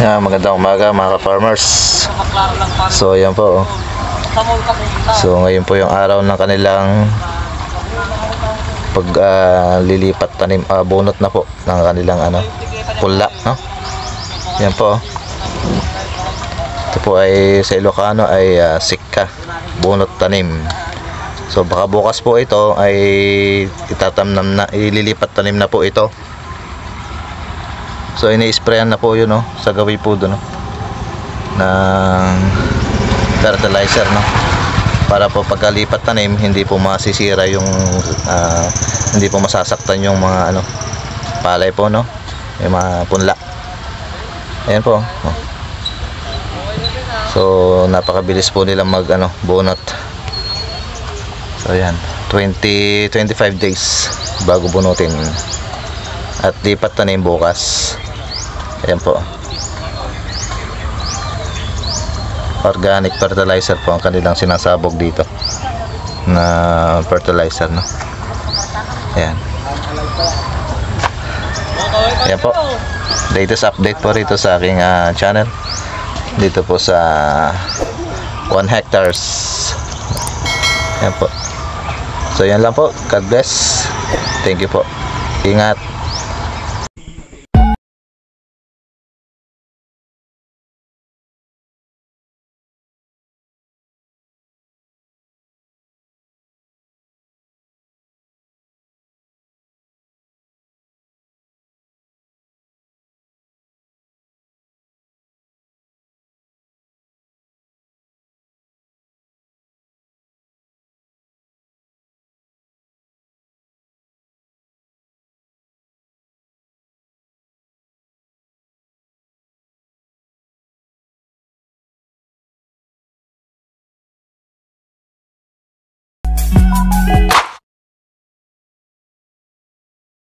Yan, magandang umaga mga ka-farmers. So ayan po. So ngayon po yung araw ng kanilang lilipat tanim, bunot na po ng kanilang pula, no? Yan po. Ito po ay sa Ilocano ay sikka, bunot tanim. So baka bukas po ito ay itatamnam na, ililipat tanim na po ito. So ini-sprayan na po yun, no, sa gawi po doon, no, ng fertilizer, no, para po pagkalipat tanim hindi po masisira yung hindi po masasaktan yung mga palay po, no, yung mga punla. Ayan po, no. So napakabilis po nila mag bunot. So ayan, 25 days bago bunutin at lipat tanim bukas. Ayan po, organic fertilizer po ang kanilang sinasabog dito na fertilizer, no. Ayan. Ayan po, latest update po rito sa aking channel dito po sa 1 hectares. Ayan po. So yan lang po, God bless, thank you po, ingat.